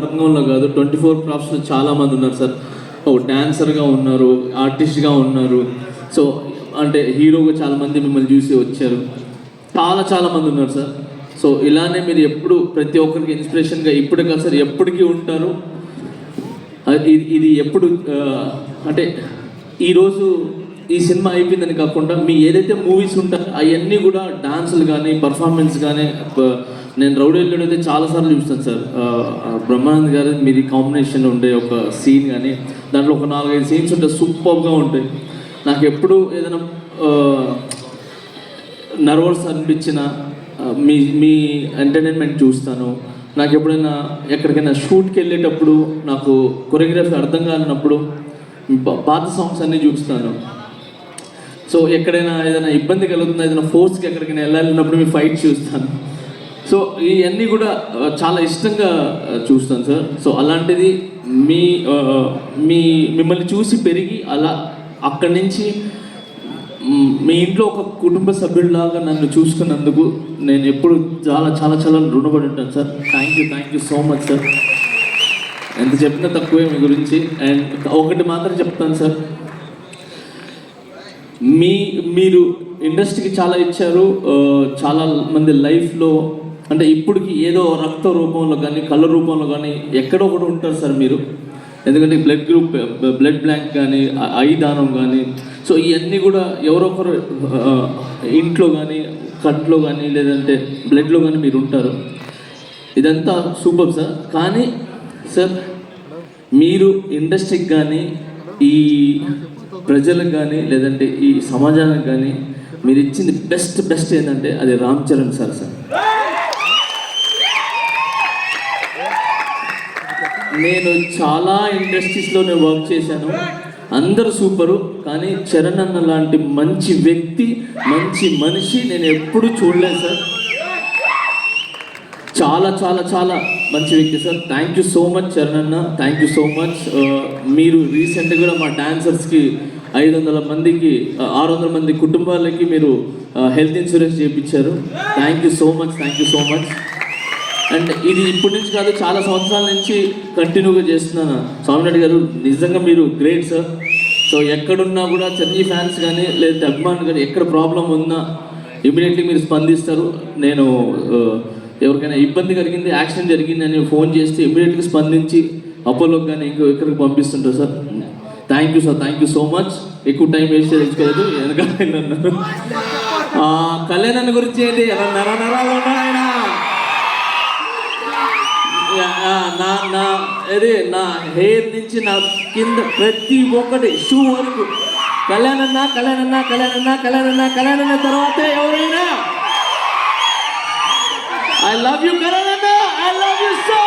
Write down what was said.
రంగంలో కాదు 24 క్రాఫ్ట్స్లో చాలామంది ఉన్నారు సార్. ఒక డాన్సర్గా ఉన్నారు, ఆర్టిస్ట్గా ఉన్నారు. సో అంటే హీరోగా చాలామంది మిమ్మల్ని చూసి వచ్చారు. చాలామంది ఉన్నారు సార్. సో ఇలానే మీరు ఎప్పుడు ప్రతి ఒక్కరికి ఇన్స్పిరేషన్గా ఇప్పటి కాదు సార్, ఎప్పటికీ ఉంటారు. ఇది ఎప్పుడు అంటే ఈరోజు ఈ సినిమా అయిపోయిందని కాకుండా మీ ఏదైతే మూవీస్ ఉంటారో అవన్నీ కూడా డాన్సులు కానీ పర్ఫార్మెన్స్ కానీ నేను రౌడీలో అయితే చాలాసార్లు చూస్తాను సార్. బ్రహ్మానంద్ గారు మీది కాంబినేషన్ ఉండే ఒక సీన్ కానీ దాంట్లో ఒక 4-5 సీన్స్ ఉంటే సూపర్గా ఉంటాయి. నాకు ఎప్పుడు ఏదైనా నర్వస్ అనిపించిన మీ ఎంటర్టైన్మెంట్ చూస్తాను. నాకు ఎప్పుడైనా ఎక్కడికైనా షూట్కి వెళ్ళేటప్పుడు నాకు కొరియోగ్రఫీ అర్థం కానప్పుడు పాత సాంగ్స్ అన్నీ చూస్తాను. సో ఎక్కడైనా ఏదైనా ఇబ్బంది కలుగుతుంది, ఏదైనా ఫోర్స్కి ఎక్కడికైనా వెళ్ళాలన్నప్పుడు మీ ఫైట్ చూస్తాను. సో ఇవన్నీ కూడా చాలా ఇష్టంగా చూస్తాను సార్. సో అలాంటిది మిమ్మల్ని చూసి పెరిగి అలా అక్కడి నుంచి మీ ఇంట్లో ఒక కుటుంబ సభ్యుడిలాగా నన్ను చూసుకున్నందుకు నేను ఎప్పుడు చాలా రుణపడి ఉంటాను sir. Thank you so much sir. ఎంత చెప్పినా తక్కువే మీ గురించి. అండ్ ఒకటి మాత్రం చెప్తాను సార్, మీరు ఇండస్ట్రీకి చాలా ఇచ్చారు. చాలా మంది లైఫ్లో అంటే ఇప్పటికి ఏదో రక్త రూపంలో కానీ కళ్ళ రూపంలో కానీ ఎక్కడో ఒకటి ఉంటారు సార్ మీరు. ఎందుకంటే బ్లడ్ బ్యాంక్ కానీ ఐ దానం కానీ సో ఇవన్నీ కూడా ఎవరొకరు ఇంట్లో కానీ కంట్లో కానీ లేదంటే బ్లడ్లో కానీ మీరు ఉంటారు. ఇదంతా సూపర్ సార్. కానీ సార్ మీరు ఇండస్ట్రీకి కానీ ఈ ప్రజలకు కానీ లేదంటే ఈ సమాజానికి కానీ మీరు ఇచ్చింది బెస్ట్ ఏంటంటే అది రామ్ చరణ్ సార్. నేను చాలా ఇండస్ట్రీస్లో నేను వర్క్ చేశాను, అందరూ సూపరు. కానీ చరణ్ అన్న లాంటి మంచి వ్యక్తి, మంచి మనిషి నేను ఎప్పుడు చూడలేదు సార్. చాలా మంచి వ్యక్తి sir. Thank you so much Charan అన్న, థ్యాంక్ యూ సో మచ్. మీరు రీసెంట్గా కూడా మా డాన్సర్స్కి 500 మందికి 600 మంది కుటుంబాలకి మీరు హెల్త్ ఇన్సూరెన్స్ చేయించారు. Thank you so much. And ఇది ఇప్పటి నుంచి కాదు, చాలా సంవత్సరాల నుంచి కంటిన్యూగా చేస్తున్నాను. స్వామినాయుడు గారు నిజంగా మీరు గ్రేట్ సార్. సో ఎక్కడున్నా కూడా చిరంజీవి ఫ్యాన్స్ కానీ లేదంటే అభిమానులు కానీ ఎక్కడ ప్రాబ్లం ఉన్నా ఇమీడియట్లీ మీరు స్పందిస్తారు. నేను ఎవరికైనా ఇబ్బంది కలిగింది, యాక్సిడెంట్ జరిగింది అని ఫోన్ చేస్తే ఇమీడియట్గా స్పందించి అపోలోకి కానీ ఎక్కడికి పంపిస్తుంటారు sir. Thank you so much. ఎక్కువ టైం వేస్ట్ చేసుకోలేదు. వెనకాల కళ్యాణ్ గురించి ఏంటి నరాలు ఉన్నాయన నా హెయిర్ నుంచి నా కింద ప్రతి ఒక్కటి షూ వరకు కళ్యాణ్ అన్న తర్వాత ఎవరైనా I love you, Karan. I love you so